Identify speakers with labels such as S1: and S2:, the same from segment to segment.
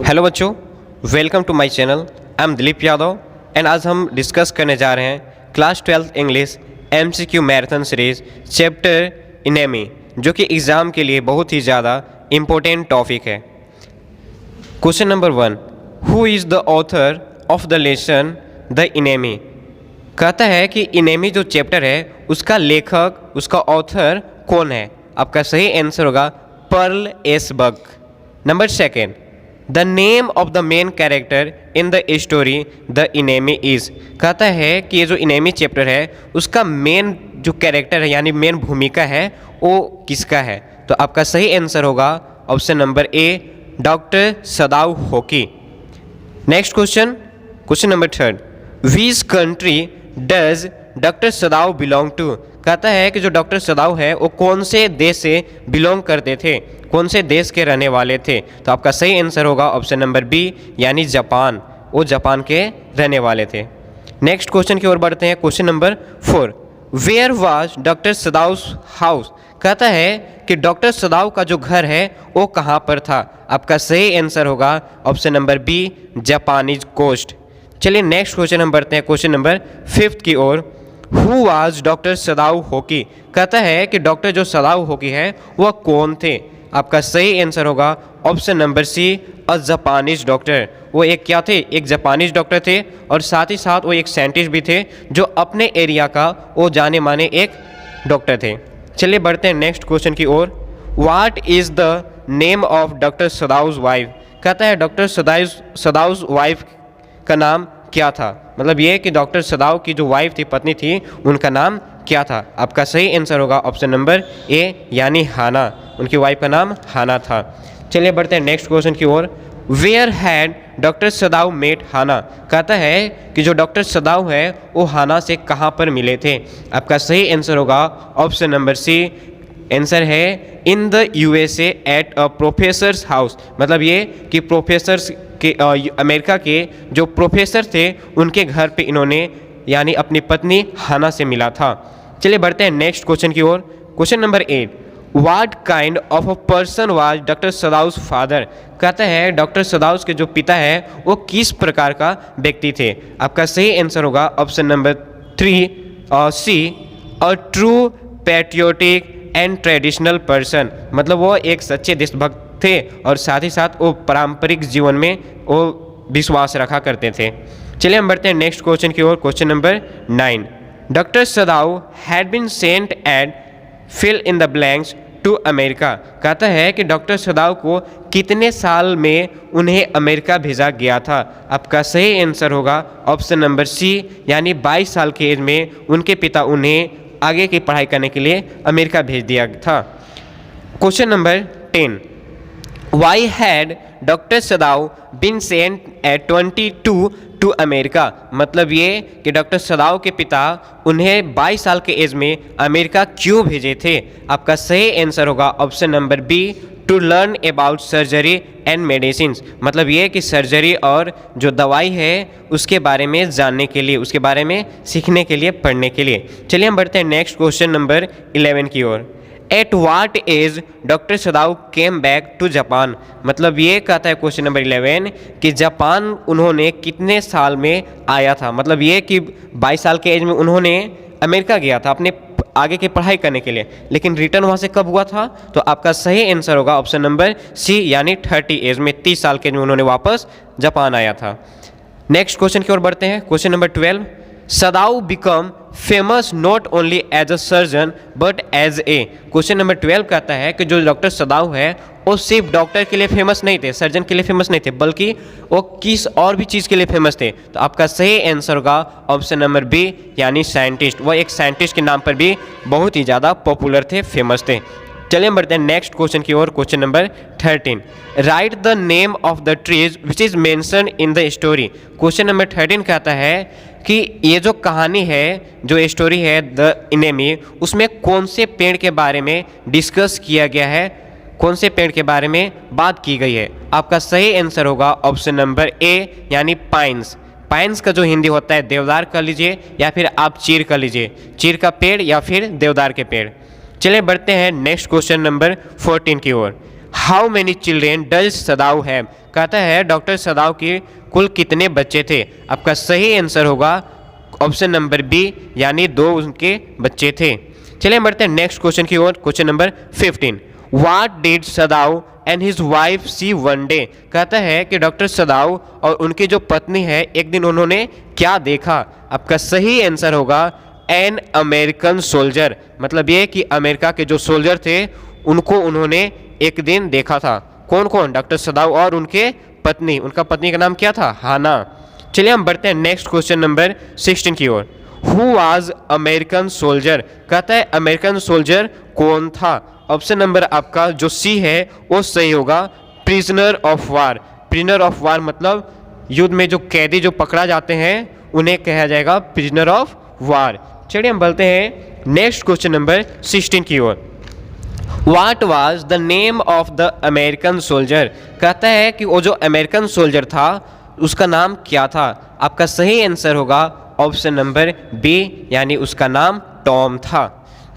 S1: Hello बच्चों, welcome to my channel. I am Dilip Yadav and आज हम डिस्कस करने जा रहे हैं class 12 English MCQ marathon series chapter enemy, जो कि एग्ज़ाम के लिए बहुत ही ज़्यादा इम्पोर्टेंट टॉपिक है। Question number 1, who is the author of the lesson the enemy. कहता है कि इनेमी जो चैप्टर है उसका लेखक, उसका ऑथर कौन है। आपका सही आंसर होगा Pearl S Buck. Number 2, the name of the main character in the story the enemy is. कहता है कि ये जो इनेमी चैप्टर है उसका मेन जो कैरेक्टर है यानी मेन भूमिका है वो किसका है। तो आपका सही आंसर होगा option number A, doctor Sadao Hoki. Next question, question number 3, which country does doctor Sadao belong to. कहता है कि जो डॉक्टर सदाव है वो कौन से देश से बिलोंग करते थे, कौन से देश के रहने वाले थे। तो आपका सही आंसर होगा ऑप्शन नंबर बी यानी जापान। वो जापान के रहने वाले थे। नेक्स्ट क्वेश्चन की ओर बढ़ते हैं। Question number 4, where was doctor Sadao house. कहता है कि डॉक्टर सदाव का जो घर है वो कहाँ पर था। आपका सही आंसर होगा option number B, Japanese coast. चलिए नेक्स्ट क्वेश्चन हम बढ़ते हैं क्वेश्चन नंबर 5 की ओर। Who was doctor Sadao Hoki. कहता है कि डॉक्टर जो सदाव होकी है वह कौन थे। आपका सही आंसर होगा option number C, a Japanese doctor. वो एक क्या थे, एक जापानीज डॉक्टर थे और साथ ही साथ वो एक साइंटिस्ट भी थे जो अपने एरिया का वो जाने माने एक डॉक्टर थे। चलिए बढ़ते हैं नेक्स्ट क्वेश्चन की ओर। What is the name of doctor Sadao's wife. कहता है डॉक्टर सदाउज वाइफ का नाम क्या था। मतलब ये कि डॉक्टर सदाव की जो वाइफ थी, पत्नी थी, उनका नाम क्या था। आपका सही आंसर होगा ऑप्शन नंबर ए यानी हाना। उनकी वाइफ का नाम हाना था। चलिए बढ़ते हैं नेक्स्ट क्वेश्चन की ओर। Where had doctor Sadao met Hana. कहता है कि जो डॉक्टर सदाव है वो हाना से कहाँ पर मिले थे। आपका सही आंसर होगा ऑप्शन नंबर सी, आंसर है in the USA at a professors house. मतलब ये कि प्रोफेसर्स के अमेरिका के जो प्रोफेसर थे उनके घर पे इन्होंने यानी अपनी पत्नी हाना से मिला था। चलिए बढ़ते हैं नेक्स्ट क्वेश्चन की ओर। Question number 8, what kind of a person was doctor Sadao's father. कहता है डॉक्टर सदाउस के जो पिता है वो किस प्रकार का व्यक्ति थे। आपका सही आंसर होगा option number 3 C, a true patriotic and traditional person. मतलब वो एक सच्चे देशभक्त थे और साथ ही साथ वो पारंपरिक जीवन में वो विश्वास रखा करते थे। चलिए हम बढ़ते हैं नेक्स्ट क्वेश्चन की ओर। Question number 9, doctor Sadao had been sent at fill in the blanks to America. कहता है कि डॉक्टर सदाव को कितने साल में उन्हें अमेरिका भेजा गया था। आपका सही आंसर होगा ऑप्शन नंबर सी यानी 22 साल की एज में उनके पिता उन्हें आगे की पढ़ाई करने के लिए अमेरिका भेज दिया था। Question number 10, why had doctor Sadao been sent at 22 to America. मतलब ये कि डॉक्टर सदाव के पिता उन्हें 22 साल के एज में अमेरिका क्यों भेजे थे। आपका सही आंसर होगा option number B, to learn about surgery and medicine. मतलब ये कि सर्जरी और जो दवाई है उसके बारे में जानने के लिए, उसके बारे में सीखने के लिए, पढ़ने के लिए। चलिए हम बढ़ते हैं नेक्स्ट क्वेश्चन नंबर 11 की ओर। At what age doctor Sadao came back to Japan. मतलब ये कहता है क्वेश्चन नंबर 11 कि जापान उन्होंने कितने साल में आया था। मतलब ये कि 22 साल के एज में उन्होंने अमेरिका गया था अपने आगे की पढ़ाई करने के लिए, लेकिन रिटर्न वहाँ से कब हुआ था। तो आपका सही आंसर होगा ऑप्शन नंबर सी यानी 30 एज में, 30 साल के एज में उन्होंने वापस जापान आया था। नेक्स्ट क्वेश्चन की ओर बढ़ते हैं। Question number 12, Sadao become famous not only as a surgeon but as a. Question number 12 कहता है कि जो डॉक्टर सदाव है वो सिर्फ डॉक्टर के लिए फेमस नहीं थे, सर्जन के लिए फेमस नहीं थे, बल्कि वो किस और भी चीज़ के लिए फेमस थे। तो आपका सही आंसर होगा ऑप्शन नंबर बी यानी साइंटिस्ट। वो एक साइंटिस्ट के नाम पर भी बहुत ही ज़्यादा पॉपुलर थे, फेमस थे। चलिए हम बढ़ते हैं नेक्स्ट क्वेश्चन की ओर। Question number 13, write the name of the trees which is mention in the story. Question number 13 कहता है कि ये जो कहानी है, जो स्टोरी है द इनेमी, उसमें कौन से पेड़ के बारे में डिस्कस किया गया है, कौन से पेड़ के बारे में बात की गई है। आपका सही आंसर होगा ऑप्शन नंबर ए यानी पाइन्स। पाइन्स का जो हिंदी होता है देवदार कर लीजिए या फिर आप चीर कर लीजिए, चीर का पेड़ या फिर देवदार के पेड़। चलिए बढ़ते हैं नेक्स्ट क्वेश्चन नंबर 14 की ओर। How many children does Sadao have, कहता है डॉक्टर सदाव के कुल कितने बच्चे थे। आपका सही आंसर होगा ऑप्शन नंबर बी, यानी 2 उनके बच्चे थे। चलिए बढ़ते हैं नेक्स्ट क्वेश्चन की ओर। Question number 15, what did Sadao and his wife see one day, कहता है कि डॉक्टर सदाव और उनकी जो पत्नी है एक दिन उन्होंने क्या देखा। आपका सही आंसर होगा एन अमेरिकन सोल्जर, मतलब ये कि अमेरिका के जो सोल्जर थे उनको उन्होंने एक दिन देखा था। कौन कौन? डॉक्टर सदाव और उनके पत्नी। उनका पत्नी का नाम क्या था? हाना। चलिए हम बढ़ते हैं नेक्स्ट क्वेश्चन नंबर 16 की ओर। हु वाज अमेरिकन सोल्जर, कहता है अमेरिकन सोल्जर कौन था। ऑप्शन नंबर आपका जो सी है वो सही होगा, prisoner of war. Prisoner of war मतलब युद्ध में जो कैदी जो पकड़ा जाते हैं उन्हें कहा जाएगा प्रिजनर ऑफ वार। चलिए हम बोलते हैं नेक्स्ट क्वेश्चन नंबर 16 की ओर। What was the name of the American soldier, कहता है कि वो जो अमेरिकन सोल्जर था उसका नाम क्या था। आपका सही आंसर होगा ऑप्शन नंबर बी, यानी उसका नाम टॉम था।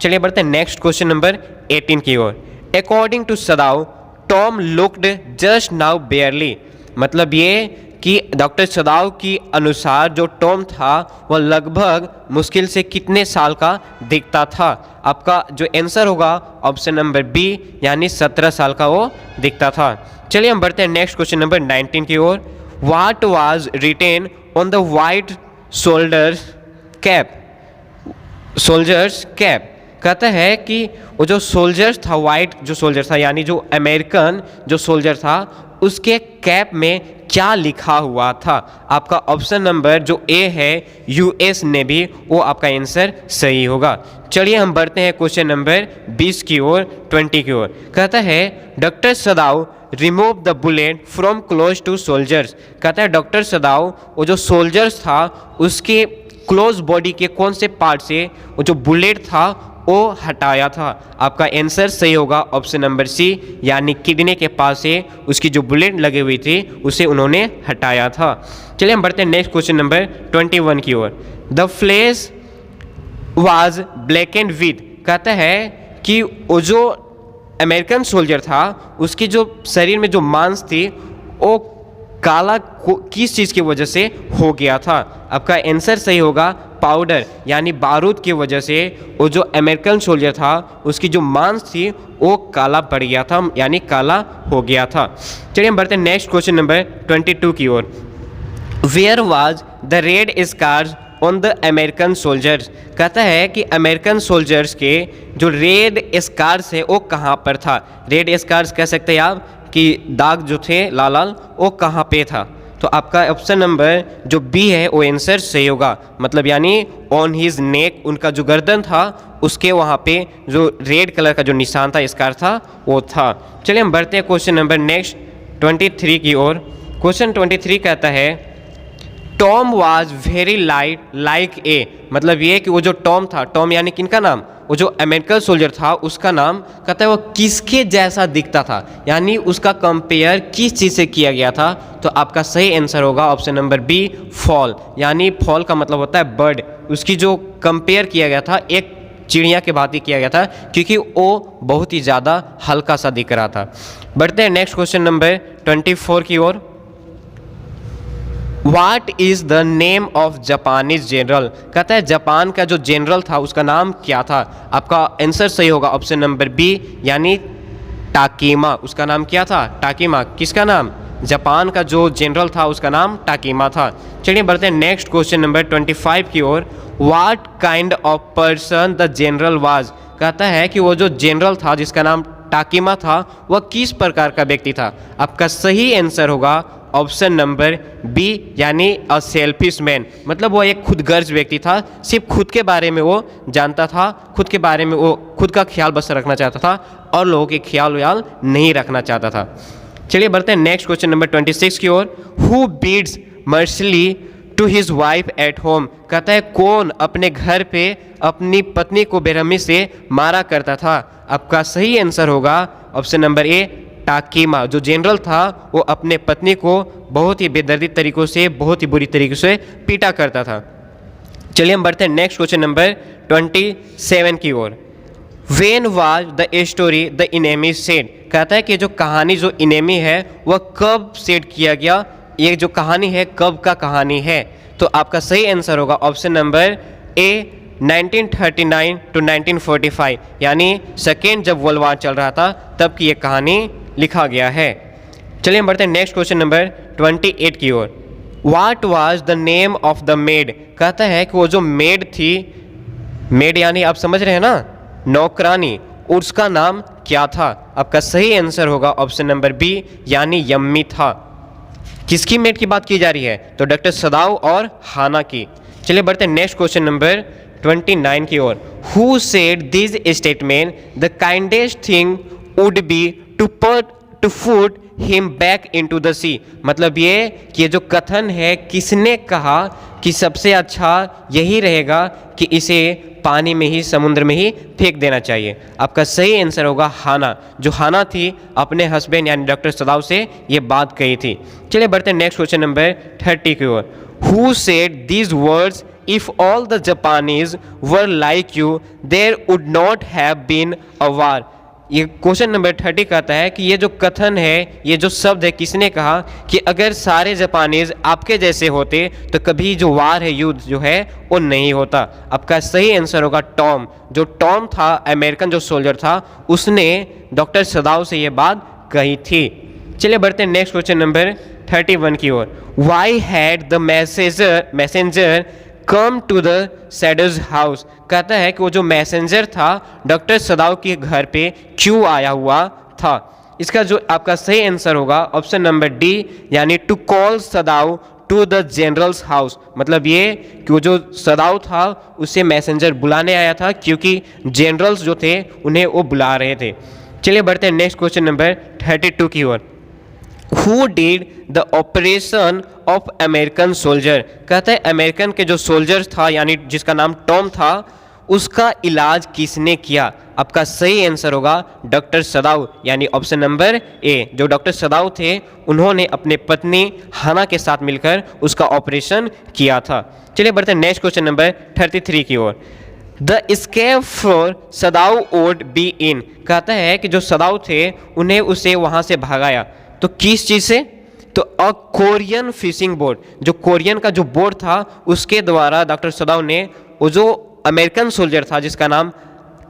S1: चलिए बढ़ते हैं नेक्स्ट क्वेश्चन नंबर 18 की ओर। According to Sadao Tom looked just now barely, मतलब ये कि डॉक्टर सदाव की अनुसार जो टॉम था वह लगभग मुश्किल से कितने साल का दिखता था। आपका जो आंसर होगा ऑप्शन नंबर बी, यानी 17 साल का वो दिखता था। चलिए हम बढ़ते हैं नेक्स्ट क्वेश्चन नंबर 19 की ओर। What was written on the white soldier's cap, soldier's cap, कहता है कि वो जो सोल्जर्स था, वाइट जो सोल्जर था यानी जो अमेरिकन जो सोल्जर था उसके कैप में क्या लिखा हुआ था। आपका ऑप्शन नंबर जो ए है यूएस नेवी, वो आपका आंसर सही होगा। चलिए हम बढ़ते हैं क्वेश्चन नंबर 20 की ओर, 20 की ओर। कहता है doctor Sadao remove the bullet from close to soldiers, कहता है डॉक्टर सदाव वो जो सोल्जर्स था उसके क्लोज बॉडी के कौन से पार्ट से वो जो बुलेट था वो हटाया था। आपका आंसर सही होगा ऑप्शन नंबर सी, यानी किडनी के पास से उसकी जो बुलेट लगी हुई थी उसे उन्होंने हटाया था। चलिए हम बढ़ते हैं नेक्स्ट क्वेश्चन नंबर 21 की ओर। The flesh was black and with, कहता है कि वो जो अमेरिकन सोल्जर था उसकी जो शरीर में जो मांस थी वो काला किस चीज़ की वजह से हो गया था। आपका आंसर सही होगा पाउडर, यानी बारूद की वजह से वो जो अमेरिकन सोल्जर था उसकी जो मांस थी वो काला पड़ गया था, यानी काला हो गया था। चलिए हम बढ़ते हैं नेक्स्ट क्वेश्चन नंबर 22 की ओर। Where was the red scars on the American soldiers, कहता है कि अमेरिकन सोल्जर्स के जो रेड स्कार्स है वो कहाँ पर था। रेड स्कार्स कह सकते हैं आप कि दाग जो थे लाल लाल वो कहाँ पे था। तो आपका ऑप्शन नंबर जो बी है वो आंसर सही होगा, मतलब यानी ऑन हिज नेक, उनका जो गर्दन था उसके वहाँ पे जो रेड कलर का जो निशान था स्कार था वो था। चलिए हम बढ़ते हैं क्वेश्चन नंबर नेक्स्ट 23 की ओर। क्वेश्चन 23 कहता है Tom was very light like a, मतलब ये कि वो जो टॉम था, टॉम यानी किनका नाम, वो जो अमेरिकन सोल्जर था उसका नाम, कहता है वो किसके जैसा दिखता था, यानी उसका कंपेयर किस चीज़ से किया गया था। तो आपका सही आंसर होगा ऑप्शन नंबर बी फॉल, यानी फॉल का मतलब होता है बर्ड। उसकी जो कंपेयर किया गया था एक चिड़िया के भांति किया गया था क्योंकि वो बहुत ही ज़्यादा हल्का सा दिख रहा था। बढ़ते हैं नेक्स्ट क्वेश्चन नंबर 24 की ओर। What is the name of Japanese general, कहता है जापान का जो जनरल था उसका नाम क्या था। आपका आंसर सही होगा ऑप्शन नंबर बी, यानी टाकीमा। उसका नाम क्या था? टाकीमा। किसका नाम? जापान का जो जनरल था उसका नाम टाकीमा था। चलिए बढ़ते हैं नेक्स्ट क्वेश्चन नंबर 25 की ओर। What kind of person the general was, कहता है कि वो जो जनरल था जिसका नाम टाकीमा था वह किस प्रकार का व्यक्ति था। आपका सही आंसर होगा ऑप्शन नंबर बी, यानी अ सेल्फिश मैन, मतलब वो एक खुदगर्ज व्यक्ति था, सिर्फ खुद के बारे में वो जानता था, खुद के बारे में वो खुद का ख्याल बस रखना चाहता था और लोगों के ख्याल व्याल नहीं रखना चाहता था। चलिए बढ़ते हैं नेक्स्ट क्वेश्चन नंबर 26 की ओर। Who beats mercilessly to his wife at home, कहता है कौन अपने घर पे अपनी पत्नी को बेरहमी से मारा करता था। आपका सही आंसर होगा ऑप्शन नंबर ए टाकीमा। जो जनरल था वो अपने पत्नी को बहुत ही बेदर्दी तरीकों से, बहुत ही बुरी तरीके से पीटा करता था। चलिए हम बढ़ते हैं नेक्स्ट क्वेश्चन नंबर 27 की ओर। When was the story the enemy said, कहता है कि जो कहानी जो इनेमी है वह कब सेट किया गया, ये जो कहानी है कब का कहानी है। तो आपका सही आंसर होगा ऑप्शन नंबर ए 1939 टू 1945, यानी सेकेंड जब वर्ल्ड वार चल रहा था तब की ये कहानी लिखा गया है। चलिए हम बढ़ते हैं नेक्स्ट क्वेश्चन नंबर 28 की ओर। What was the name of the maid, कहता है कि वो जो मेड थी, मेड यानी आप समझ रहे हैं ना, नौकरानी, उसका नाम क्या था। आपका सही आंसर होगा ऑप्शन नंबर बी, यानी यम्मी था। किसकी मेड की बात की जा रही है, तो डॉक्टर सदाव और हाना की। चलिए बढ़ते हैं नेक्स्ट क्वेश्चन नंबर 29 की ओर। Who said this statement the kindest thing would be to put him back into the sea, मतलब ये कि ये जो कथन है किसने कहा कि सबसे अच्छा यही रहेगा कि इसे पानी में ही, समुद्र में ही फेंक देना चाहिए। आपका सही आंसर होगा हाना। जो हाना थी अपने हस्बैंड यानी डॉक्टर सदाव से ये बात कही थी। चलिए बढ़ते हैं नेक्स्ट क्वेश्चन नंबर 30 की ओर। Who said these words if all the Japanese were like you there would not have been a war. ये क्वेश्चन नंबर 30 कहता है कि ये जो कथन है, ये जो शब्द है, किसने कहा कि अगर सारे जापानीज आपके जैसे होते तो कभी जो वार है, युद्ध जो है वो नहीं होता। आपका सही आंसर होगा टॉम। जो टॉम था, अमेरिकन जो सोल्जर था, उसने डॉक्टर सदाव से ये बात कही थी। चलिए बढ़ते हैं नेक्स्ट क्वेश्चन नंबर 31 की ओर। Why had the messenger come to the Sadao's house, कहता है कि वो जो मैसेंजर था डॉक्टर सदाव के घर पे क्यों आया हुआ था। इसका जो आपका सही आंसर होगा ऑप्शन नंबर डी, यानी to call Sadao to the generals house, मतलब ये कि वो जो सदाव था उसे मैसेंजर बुलाने आया था क्योंकि जनरल्स जो थे उन्हें वो बुला रहे थे। चलिए बढ़ते हैं नेक्स्ट क्वेश्चन नंबर 32 की ओर। Who did the operation of American soldier, कहता है अमेरिकन के जो सोल्जर था यानी जिसका नाम टॉम था, उसका इलाज किसने किया। आपका सही आंसर होगा डॉक्टर सदाव, यानी ऑप्शन नंबर ए। जो डॉक्टर सदाव थे उन्होंने अपने पत्नी हाना के साथ मिलकर उसका ऑपरेशन किया था। चलिए बढ़ते हैं नेक्स्ट क्वेश्चन नंबर 33 की ओर। The escape for Sadao would be in, कहता है कि जो सदाव थे उन्हें उसे वहाँ से भगाया, तो किस चीज़ से, तो अ कोरियन फिशिंग बोट, जो कोरियन का जो बोट था उसके द्वारा डॉक्टर सदाव ने वो जो अमेरिकन सोल्जर था जिसका नाम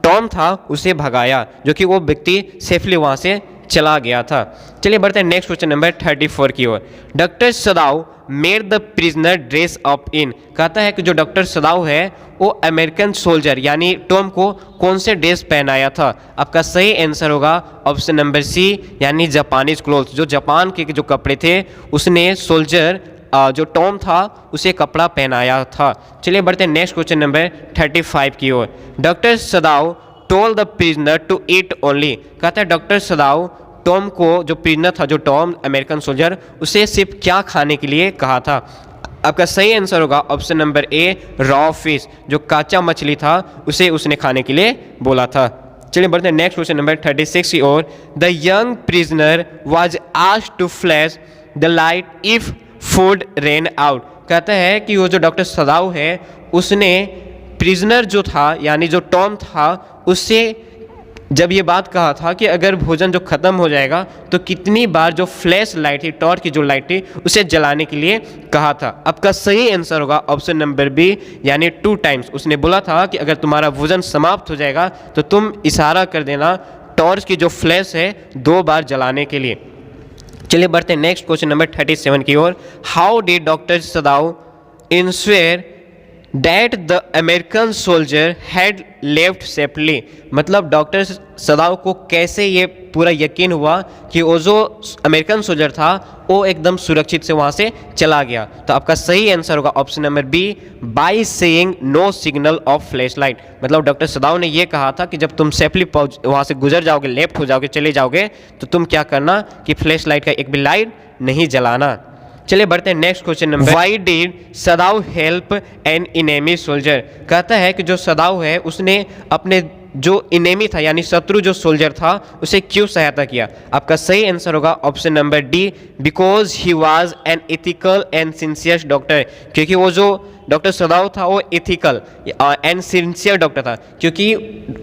S1: टॉम था उसे भगाया, जो कि वो व्यक्ति सेफली वहाँ से चला गया था। चलिए बढ़ते हैं नेक्स्ट क्वेश्चन नंबर 34 की ओर। Doctor Sadao made the prisoner dress up in, कहता है कि जो डॉक्टर सदाव है वो अमेरिकन सोल्जर यानी टॉम को कौन से ड्रेस पहनाया था। आपका सही आंसर होगा ऑप्शन नंबर सी, यानी जापानीज क्लोथ। जो जापान के जो कपड़े थे उसने सोल्जर जो टॉम था उसे कपड़ा पहनाया था। चलिए बढ़ते हैं नेक्स्ट क्वेश्चन नंबर 35 की ओर। Doctor Sadao told the prisoner to eat only, कहता है डॉक्टर सदाव टॉम को, जो प्रिजनर था जो टॉम अमेरिकन सोल्जर, उसे सिर्फ क्या खाने के लिए कहा था। आपका सही आंसर होगा ऑप्शन नंबर ए, रॉ फिश, जो कच्चा मछली था उसे उसने खाने के लिए बोला था। चलिए बढ़ते हैं नेक्स्ट क्वेश्चन नंबर 36 की ओर। The young prisoner was asked to flash the light if food ran out, कहता है कि वो जो डॉक्टर सदाव है उसने प्रिजनर जो था यानी जो टॉम था उससे जब ये बात कहा था कि अगर भोजन जो ख़त्म हो जाएगा तो कितनी बार जो फ्लैश लाइट थी, टॉर्च की जो लाइट थी, उसे जलाने के लिए कहा था। आपका सही आंसर होगा ऑप्शन नंबर बी, यानी 2 टाइम्स। उसने बोला था कि अगर तुम्हारा भोजन समाप्त हो जाएगा तो तुम इशारा कर देना टॉर्च की जो फ्लैश है 2 बार जलाने के लिए। चलिए बढ़ते हैं नेक्स्ट क्वेश्चन नंबर 37 की ओर। How did doctor Sadao ensure that the American soldier had left safely, मतलब डॉक्टर सदाव को कैसे ये पूरा यकीन हुआ कि वो जो अमेरिकन सोल्जर था वो एकदम सुरक्षित से वहाँ से चला गया। तो आपका सही आंसर होगा option number B, by saying no signal of flash light, मतलब डॉक्टर सदाव ने ये कहा था कि जब तुम सेफली वहाँ से गुजर जाओगे, लेफ्ट हो जाओगे, चले जाओगे, तो तुम क्या करना कि फ्लैश लाइट का एक भी लाइट नहीं जलाना। चलिए बढ़ते हैं next question number. Why did सदाव help N enemy soldier, कहता है कि जो सदाव है उसने अपने जो इनेमी था यानी शत्रु जो सोल्जर था उसे क्यों सहायता किया? आपका सही आंसर होगा option number D, because he was an ethical and sincere doctor. क्योंकि वो जो डॉक्टर सदाव था वो एथिकल एंड सिंसियर डॉक्टर था, क्योंकि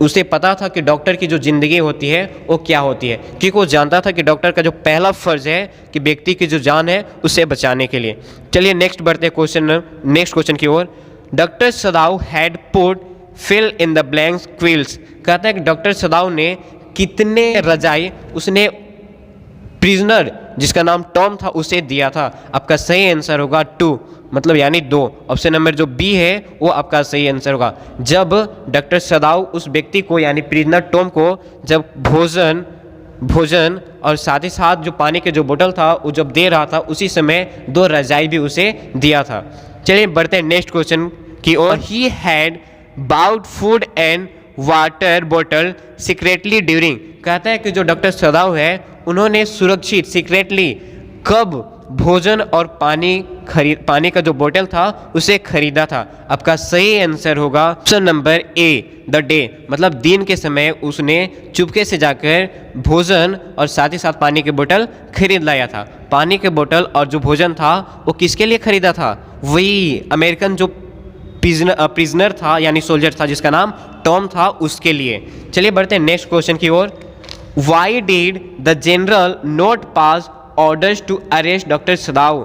S1: उसे पता था कि डॉक्टर की जो ज़िंदगी होती है वो क्या होती है, क्योंकि वो जानता था कि डॉक्टर का जो पहला फ़र्ज़ है कि व्यक्ति की जो जान है उसे बचाने के लिए। चलिए नेक्स्ट बढ़ते हैं नेक्स्ट क्वेश्चन की ओर। Doctor Sadao had put fill in the blanks quilts. कहता है कि डॉक्टर सदाव ने कितने रजाई उसने प्रिजनर जिसका नाम टॉम था उसे दिया था? आपका सही आंसर होगा 2, मतलब यानी 2। ऑप्शन नंबर जो बी है वो आपका सही आंसर होगा। जब डॉक्टर सदाव उस व्यक्ति को यानी प्रिजनर टॉम को जब भोजन और साथ ही साथ जो पानी के जो बोतल था वो जब दे रहा था, उसी समय 2 रजाई भी उसे दिया था। चलिए बढ़ते हैं नेक्स्ट क्वेश्चन की ओर। He had bowed food and water बोतल सीक्रेटली ड्यूरिंग। कहता है कि जो डॉक्टर सदाव है उन्होंने सुरक्षित सीक्रेटली कब भोजन और पानी का जो बोतल था उसे खरीदा था? आपका सही आंसर होगा option number A, the day, मतलब दिन के समय उसने चुपके से जाकर भोजन और साथ ही साथ पानी की बोतल खरीद लाया था। पानी के बोतल और जो भोजन था वो किसके लिए खरीदा था? वही अमेरिकन जो प्रिजनर था यानी सोल्जर था जिसका नाम टॉम था, उसके लिए। चलिए बढ़ते हैं नेक्स्ट क्वेश्चन की ओर। Why did the general not pass orders to arrest doctor Sadao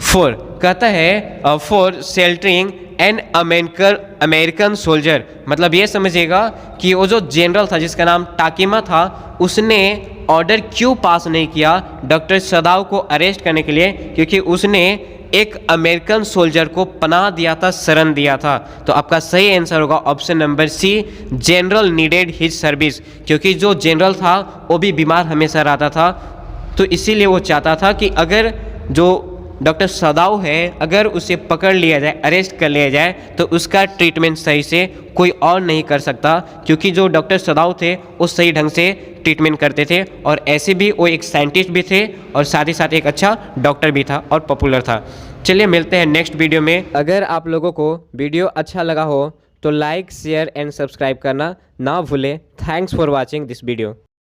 S1: for? कहता है for sheltering an American soldier. मतलब ये समझिएगा कि वो जो जनरल था जिसका नाम टाकिमा था उसने ऑर्डर क्यों पास नहीं किया डॉक्टर सदाव को अरेस्ट करने के लिए? क्योंकि उसने एक अमेरिकन सोल्जर को पनाह दिया था, शरण दिया था। तो आपका सही आंसर होगा option number C, general needed his service. क्योंकि जो जनरल था वो भी बीमार हमेशा रहता था, तो इसीलिए वो चाहता था कि अगर जो डॉक्टर सदाव है अगर उसे पकड़ लिया जाए, अरेस्ट कर लिया जाए, तो उसका ट्रीटमेंट सही से कोई और नहीं कर सकता। क्योंकि जो डॉक्टर सदाव थे वो सही ढंग से ट्रीटमेंट करते थे और ऐसे भी वो एक साइंटिस्ट भी थे और साथ ही साथ एक अच्छा डॉक्टर भी था और पॉपुलर था। चलिए मिलते हैं नेक्स्ट वीडियो में। अगर आप लोगों को वीडियो अच्छा लगा हो तो लाइक, शेयर एंड सब्सक्राइब करना ना भूलें। Thanks for watching this video.